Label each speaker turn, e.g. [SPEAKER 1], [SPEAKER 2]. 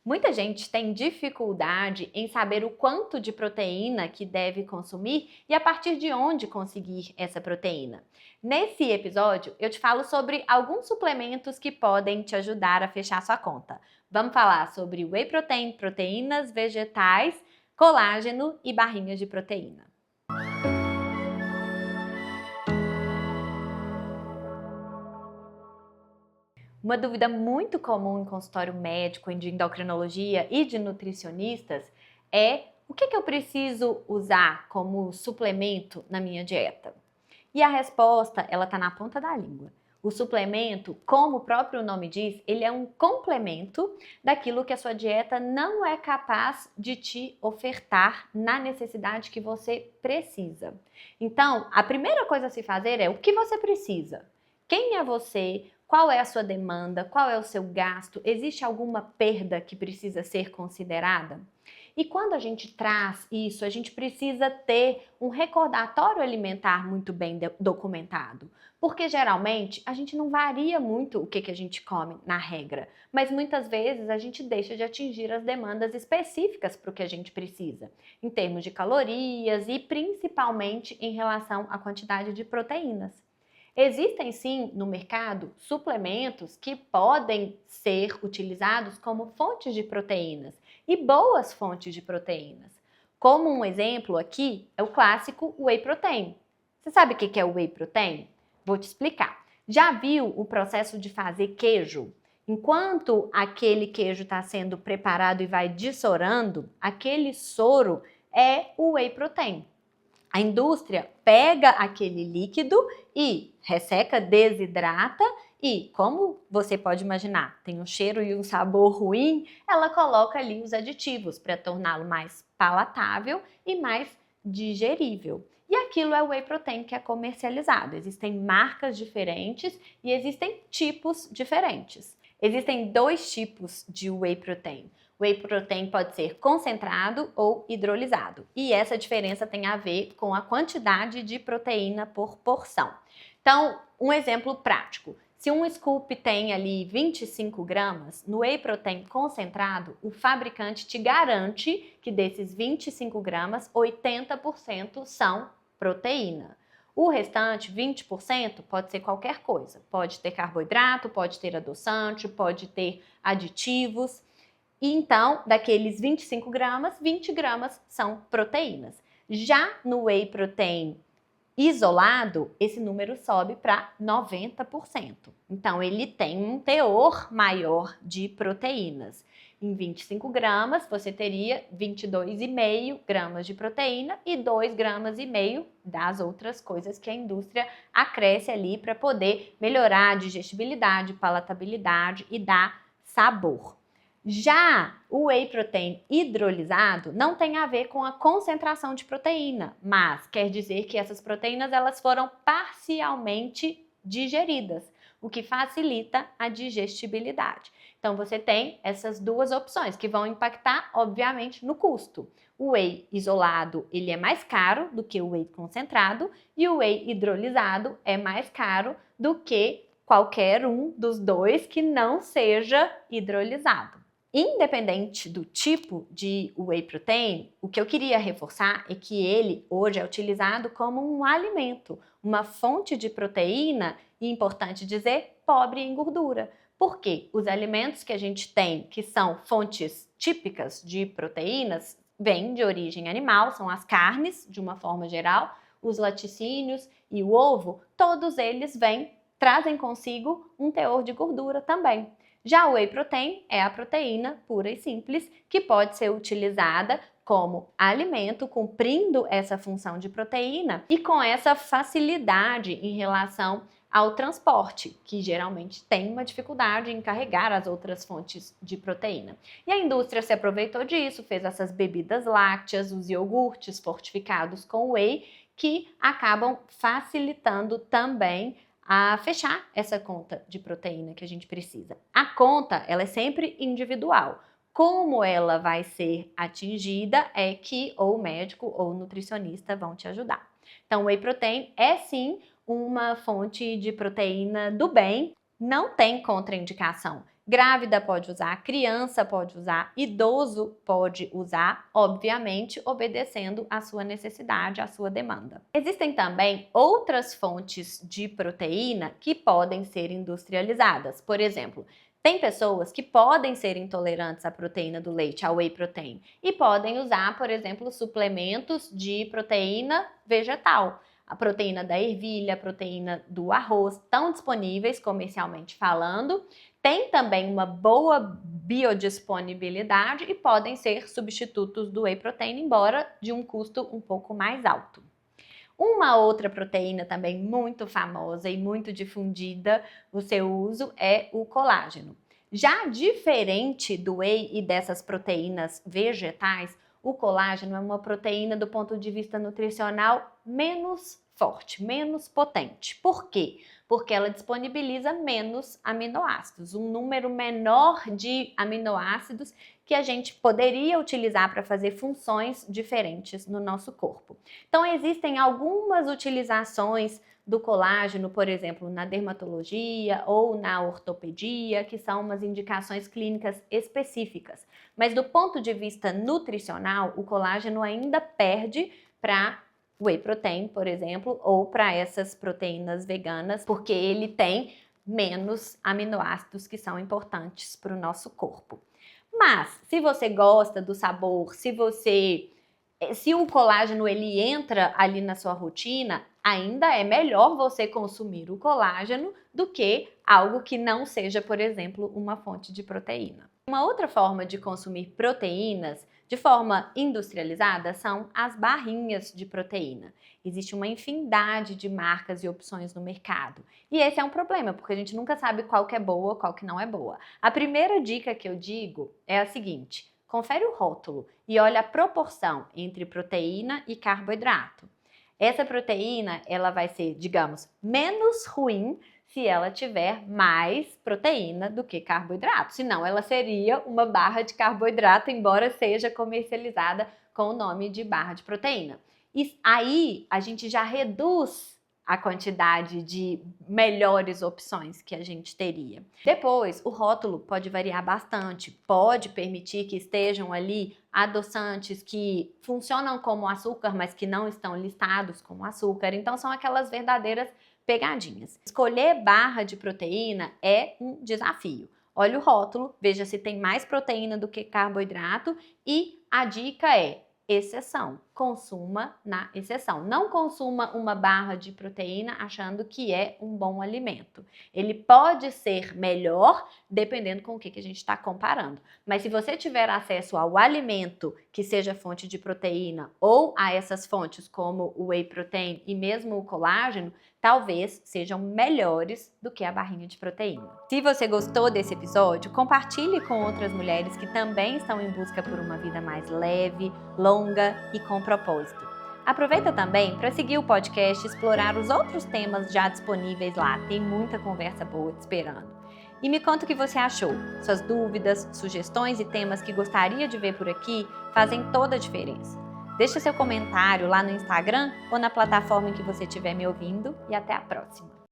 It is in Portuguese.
[SPEAKER 1] Muita gente tem dificuldade em saber o quanto de proteína que deve consumir e a partir de onde conseguir essa proteína. Nesse episódio, eu te falo sobre alguns suplementos que podem te ajudar a fechar sua conta. Vamos falar sobre whey protein, proteínas vegetais, colágeno e barrinhas de proteína. Uma dúvida muito comum em consultório médico, de endocrinologia e de nutricionistas é o que eu preciso usar como suplemento na minha dieta? E a resposta, ela está na ponta da língua. O suplemento, como o próprio nome diz, ele é um complemento daquilo que a sua dieta não é capaz de te ofertar na necessidade que você precisa. Então, a primeira coisa a se fazer é o que você precisa. Quem é você? Qual é a sua demanda? Qual é o seu gasto? Existe alguma perda que precisa ser considerada? E quando a gente traz isso, a gente precisa ter um recordatório alimentar muito bem documentado. Porque geralmente a gente não varia muito o que a gente come na regra, mas muitas vezes a gente deixa de atingir as demandas específicas para o que a gente precisa, em termos de calorias e principalmente em relação à quantidade de proteínas. Existem sim no mercado suplementos que podem ser utilizados como fontes de proteínas e boas fontes de proteínas. Como um exemplo aqui é o clássico whey protein. Você sabe o que é o whey protein? Vou te explicar. Já viu o processo de fazer queijo? Enquanto aquele queijo está sendo preparado e vai dessorando, aquele soro é o whey protein. A indústria pega aquele líquido e resseca, desidrata e, como você pode imaginar, tem um cheiro e um sabor ruim, ela coloca ali os aditivos para torná-lo mais palatável e mais digerível. E aquilo é o whey protein que é comercializado. Existem marcas diferentes e existem tipos diferentes. Existem dois tipos de whey protein. Whey protein pode ser concentrado ou hidrolisado. E essa diferença tem a ver com a quantidade de proteína por porção. Então, um exemplo prático. Se um scoop tem ali 25 gramas, no whey protein concentrado, o fabricante te garante que desses 25 gramas, 80% são proteína. O restante, 20%, pode ser qualquer coisa. Pode ter carboidrato, pode ter adoçante, pode ter aditivos. E então, daqueles 25 gramas, 20 gramas são proteínas. Já no whey protein isolado, esse número sobe para 90%. Então, ele tem um teor maior de proteínas. Em 25 gramas, você teria 22,5 gramas de proteína e 2,5 gramas das outras coisas que a indústria acresce ali para poder melhorar a digestibilidade, palatabilidade e dar sabor. Já o whey protein hidrolisado não tem a ver com a concentração de proteína, mas quer dizer que essas proteínas elas foram parcialmente digeridas, o que facilita a digestibilidade. Então você tem essas duas opções que vão impactar, obviamente, no custo. O whey isolado ele é mais caro do que o whey concentrado e o whey hidrolisado é mais caro do que qualquer um dos dois que não seja hidrolisado. Independente do tipo de whey protein, o que eu queria reforçar é que ele hoje é utilizado como um alimento, uma fonte de proteína e, importante dizer, pobre em gordura. Porque os alimentos que a gente tem, que são fontes típicas de proteínas, vêm de origem animal, são as carnes, de uma forma geral, os laticínios e o ovo, todos eles trazem consigo um teor de gordura também. Já o whey protein é a proteína pura e simples que pode ser utilizada como alimento, cumprindo essa função de proteína e com essa facilidade em relação ao transporte, que geralmente tem uma dificuldade em carregar as outras fontes de proteína. E a indústria se aproveitou disso, fez essas bebidas lácteas, os iogurtes fortificados com whey, que acabam facilitando também a fechar essa conta de proteína que a gente precisa. A conta, ela é sempre individual. Como ela vai ser atingida é que ou o médico ou o nutricionista vão te ajudar. Então, o whey protein é sim uma fonte de proteína do bem, não tem contraindicação Grávida pode usar, criança pode usar, idoso pode usar, obviamente obedecendo à sua necessidade, à sua demanda. Existem também outras fontes de proteína que podem ser industrializadas. Por exemplo, tem pessoas que podem ser intolerantes à proteína do leite, ao whey protein, e podem usar, por exemplo, suplementos de proteína vegetal. A proteína da ervilha, a proteína do arroz, estão disponíveis comercialmente falando. Tem também uma boa biodisponibilidade e podem ser substitutos do whey protein, embora de um custo um pouco mais alto. Uma outra proteína também muito famosa e muito difundida no seu uso é o colágeno. Já diferente do whey e dessas proteínas vegetais, o colágeno é uma proteína do ponto de vista nutricional menos forte, menos potente. Por quê? Porque ela disponibiliza menos aminoácidos, um número menor de aminoácidos que a gente poderia utilizar para fazer funções diferentes no nosso corpo. Então, existem algumas utilizações do colágeno, por exemplo, na dermatologia ou na ortopedia, que são umas indicações clínicas específicas. Mas do ponto de vista nutricional, o colágeno ainda perde para whey protein, por exemplo, ou para essas proteínas veganas, porque ele tem menos aminoácidos que são importantes para o nosso corpo. Mas, se você gosta do sabor, se o colágeno ele entra ali na sua rotina, ainda é melhor você consumir o colágeno do que algo que não seja, por exemplo, uma fonte de proteína. Uma outra forma de consumir proteínas de forma industrializada são as barrinhas de proteína. Existe uma infinidade de marcas e opções no mercado. E esse é um problema, porque a gente nunca sabe qual que é boa, qual que não é boa. A primeira dica que eu digo é a seguinte: confere o rótulo e olha a proporção entre proteína e carboidrato. Essa proteína, ela vai ser, digamos, menos ruim se ela tiver mais proteína do que carboidrato. Senão, ela seria uma barra de carboidrato, embora seja comercializada com o nome de barra de proteína. E aí, a gente já reduz a quantidade de melhores opções que a gente teria. Depois, o rótulo pode variar bastante, pode permitir que estejam ali adoçantes que funcionam como açúcar, mas que não estão listados como açúcar. Então, são aquelas verdadeiras pegadinhas. Escolher barra de proteína é um desafio. Olha o rótulo, veja se tem mais proteína do que carboidrato e a dica é: exceção. Consuma na exceção. Não consuma uma barra de proteína achando que é um bom alimento. Ele pode ser melhor dependendo com o que a gente está comparando. Mas se você tiver acesso ao alimento que seja fonte de proteína ou a essas fontes como o whey protein e mesmo o colágeno, talvez sejam melhores do que a barrinha de proteína. Se você gostou desse episódio, compartilhe com outras mulheres que também estão em busca por uma vida mais leve, longa e com propósito. Aproveita também para seguir o podcast e explorar os outros temas já disponíveis lá. Tem muita conversa boa te esperando. E me conta o que você achou. Suas dúvidas, sugestões e temas que gostaria de ver por aqui fazem toda a diferença. Deixe seu comentário lá no Instagram ou na plataforma em que você estiver me ouvindo e até a próxima!